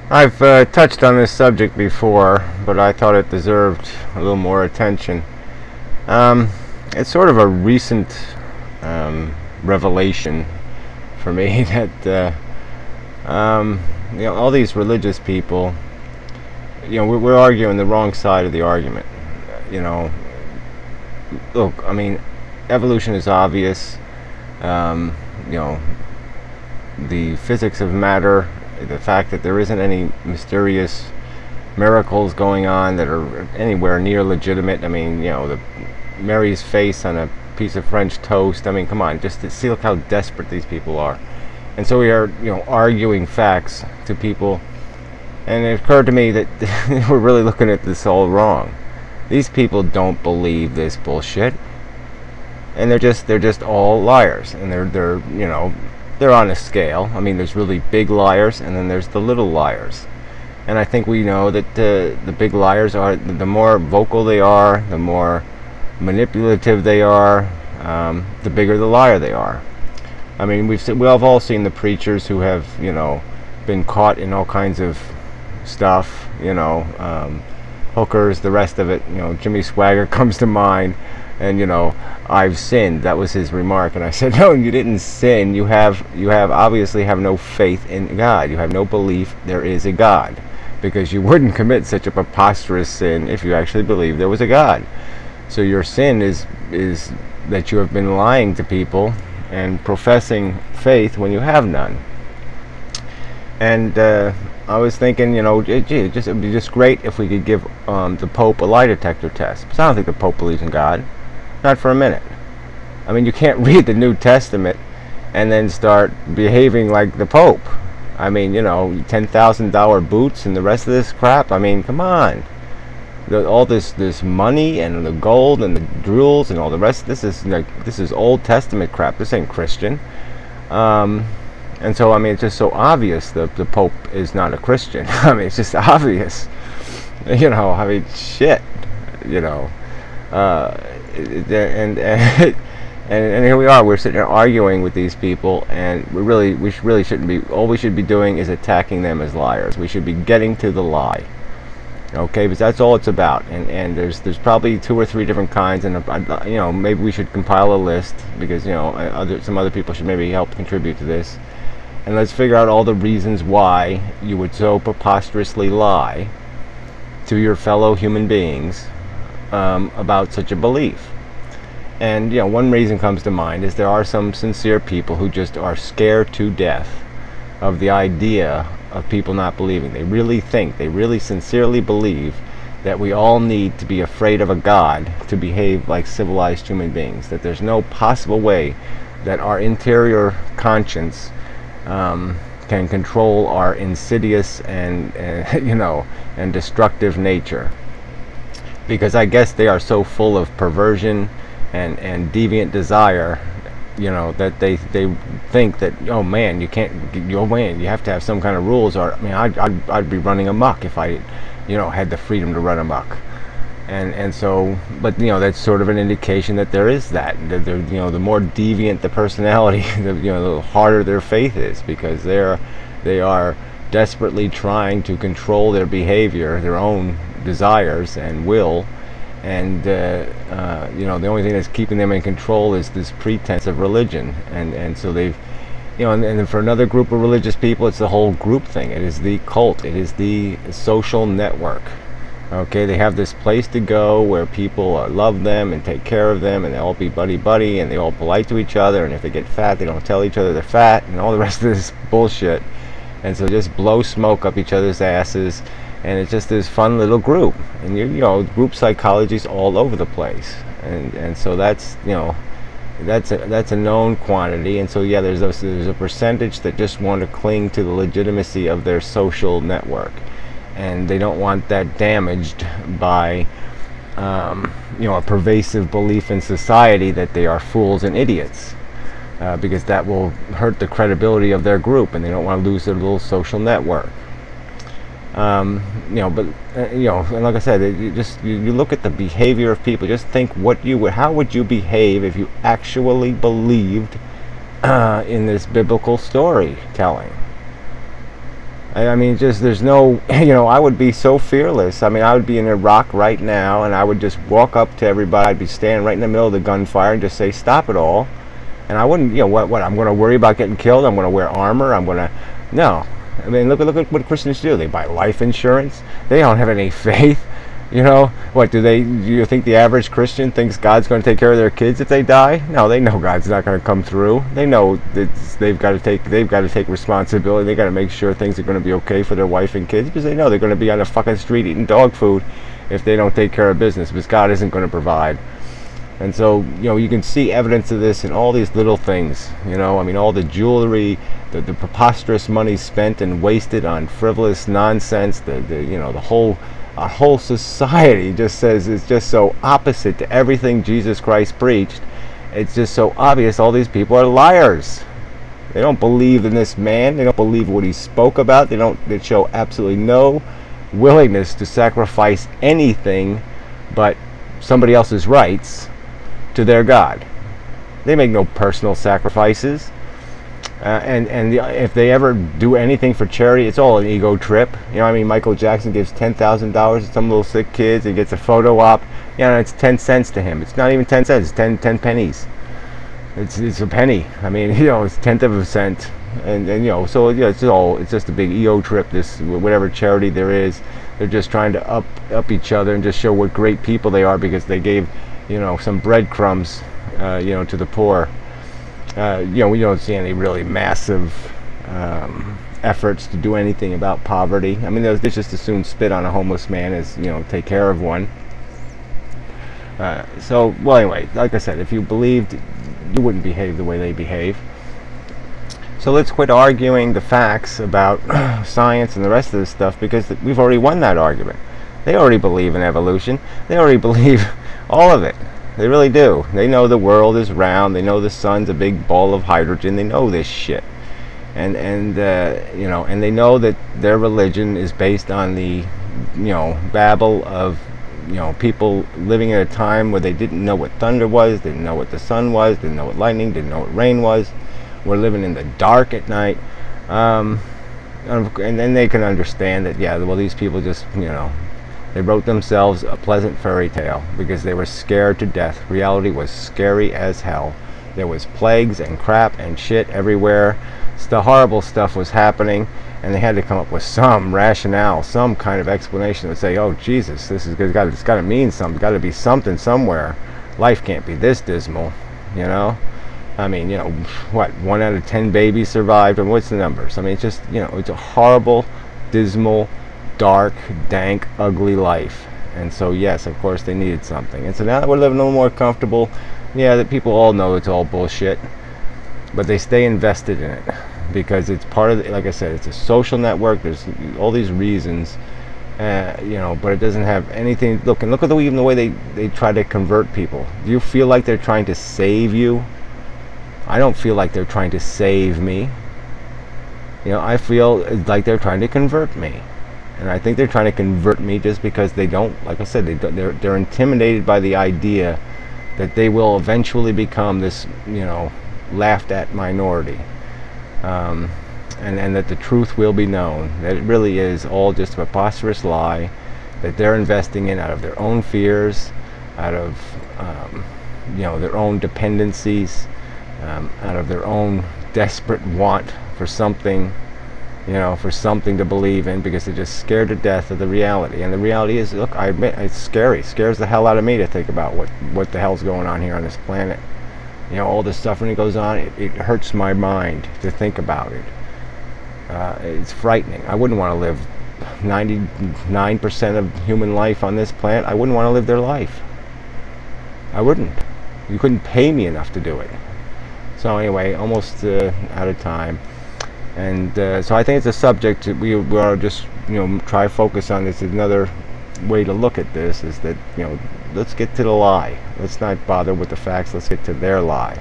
I've touched on this subject before, but I thought it deserved a little more attention. Um, it's sort of a recent revelation for me that all these religious people, we're arguing the wrong side of the argument. You know, Look, I mean, evolution is obvious. Um, you know, the physics of matter, the fact that there isn't any mysterious miracles going on that are anywhere near legitimate. I mean, Mary's face on a piece of French toast. I mean, come on, just to see, look how desperate these people are. And so we are, arguing facts to people. And it occurred to me that we're really looking at this all wrong. These people don't believe this bullshit, and they're just all liars. And they're on a scale. I mean, there's really big liars, and then there's the little liars. And I think we know that the big liars are, the more vocal they are, the more manipulative they are, the bigger the liar they are. I mean, we've all seen the preachers who have, been caught in all kinds of stuff, hookers, the rest of it. Jimmy Swagger comes to mind, and I've sinned. That was his remark, and I said, no, you didn't sin. You have obviously have no faith in God. You have no belief there is a God, because you wouldn't commit such a preposterous sin if you actually believed there was a God. So your sin is that you have been lying to people and professing faith when you have none. And I was thinking, it'd be just great if we could give the Pope a lie detector test. Because I don't think the Pope believes in God. Not for a minute. I mean, you can't read the New Testament and then start behaving like the Pope. I mean, $10,000 boots and the rest of this crap. I mean, come on. All this money and the gold and the jewels and all the rest. This is Old Testament crap. This ain't Christian. And so, I mean, it's just so obvious that the Pope is not a Christian. I mean, it's just obvious. I mean, shit. And here we are. We're sitting there arguing with these people, and we really shouldn't be. All we should be doing is attacking them as liars. We should be getting to the lie. Okay, because that's all it's about. And there's probably 2 or 3 different kinds, and maybe we should compile a list, because some other people should maybe help contribute to this. And let's figure out all the reasons why you would so preposterously lie to your fellow human beings about such a belief. And one reason comes to mind is there are some sincere people who just are scared to death of the idea of people not believing. They really sincerely believe that we all need to be afraid of a God to behave like civilized human beings. That there's no possible way that our interior conscience can control our insidious and destructive nature, because I guess they are so full of perversion and deviant desire, that they think that, oh man, you have to have some kind of rules, or I mean, I'd be running amok if I had the freedom to run amok. And so, but that's sort of an indication that there is that. The more deviant the personality, the harder their faith is, because they are desperately trying to control their behavior, their own desires and will, and the only thing that's keeping them in control is this pretense of religion. And so they've, and then for another group of religious people, it's the whole group thing. It is the cult. It is the social network. Okay, they have this place to go where people love them and take care of them, and they all be buddy-buddy, and they all polite to each other, and if they get fat, they don't tell each other they're fat, and all the rest of this bullshit. And so just blow smoke up each other's asses, and it's just this fun little group. And group psychology's all over the place. And so that's that's a known quantity. And so there's a percentage that just want to cling to the legitimacy of their social network, and they don't want that damaged by a pervasive belief in society that they are fools and idiots, because that will hurt the credibility of their group, and they don't want to lose their little social network. And like I said, you look at the behavior of people. Just think how would you behave if you actually believed in this biblical storytelling? I mean, just there's no, I would be so fearless. I mean, I would be in Iraq right now, and I would just walk up to everybody. I'd be standing right in the middle of the gunfire and just say, "Stop it all." And I wouldn't, what? I'm going to worry about getting killed. I'm going to wear armor. I'm going to, no. I mean, look at what Christians do. They buy life insurance. They don't have any faith. What do you think the average Christian thinks God's going to take care of their kids if they die? No, they know God's not going to come through. They know that they've got to take responsibility. They got to make sure things are going to be okay for their wife and kids, because they know they're going to be on the fucking street eating dog food if they don't take care of business, because God isn't going to provide. And so, you can see evidence of this in all these little things. I mean, all the jewelry, the preposterous money spent and wasted on frivolous nonsense, our whole society just says it's just so opposite to everything Jesus Christ preached. It's just so obvious all these people are liars. They don't believe in this man. They don't believe what he spoke about. They show absolutely no willingness to sacrifice anything but somebody else's rights to their God. They make no personal sacrifices. If they ever do anything for charity, it's all an ego trip. Michael Jackson gives $10,000 to some little sick kids. He gets a photo op. It's 10 cents to him. It's not even 10 cents. It's 10 pennies. It's a penny. I mean, it's 1/10 of a cent. So it's just a big ego trip. This, whatever charity there is, they're just trying to up each other and just show what great people they are because they gave, some breadcrumbs, to the poor. We don't see any really massive efforts to do anything about poverty. I mean, they just as soon spit on a homeless man as, take care of one. Anyway, like I said, if you believed, you wouldn't behave the way they behave. So let's quit arguing the facts about science and the rest of this stuff, because we've already won that argument. They already believe in evolution. They already believe all of it. They really do. They know the world is round. They know the sun's a big ball of hydrogen. They know this shit, and they know that their religion is based on the, babble of, people living at a time where they didn't know what thunder was, didn't know what the sun was, didn't know what lightning, didn't know what rain was. We're living in the dark at night, and then they can understand that, these people just, they wrote themselves a pleasant fairy tale because they were scared to death. Reality was scary as hell. There was plagues and crap and shit everywhere. The horrible stuff was happening, and they had to come up with some rationale, some kind of explanation to say, "Oh Jesus, it's got to mean something. Got to be something somewhere. Life can't be this dismal." I mean, what? 1 out of 10 babies survived, and what's the numbers? I mean, it's just, it's a horrible, dismal, dark, dank, ugly life. And so yes, of course they needed something. And so now that we're living a little more comfortable, that people all know it's all bullshit, but they stay invested in it because it's part of like I said, it's a social network. There's all these reasons, but it doesn't have anything. Look at even the way they try to convert people. Do you feel like they're trying to save you? I don't feel like they're trying to save me. I feel like they're trying to convert me. And I think they're trying to convert me just because they don't, like I said, they're intimidated by the idea that they will eventually become this, laughed at minority. And that the truth will be known. That it really is all just a preposterous lie that they're investing in out of their own fears, out of, their own dependencies, out of their own desperate want for something, for something to believe in, because they're just scared to death of the reality. And the reality is, look, I admit, it's scary. It scares the hell out of me to think about what the hell's going on here on this planet. All the suffering that goes on, it hurts my mind to think about it. It's frightening. I wouldn't want to live 99% of human life on this planet. I wouldn't want to live their life. I wouldn't. You couldn't pay me enough to do it. So anyway, almost out of time. And so I think it's a subject that we are just, try to focus on. This is another way to look at this, is that, let's get to the lie. Let's not bother with the facts. Let's get to their lie.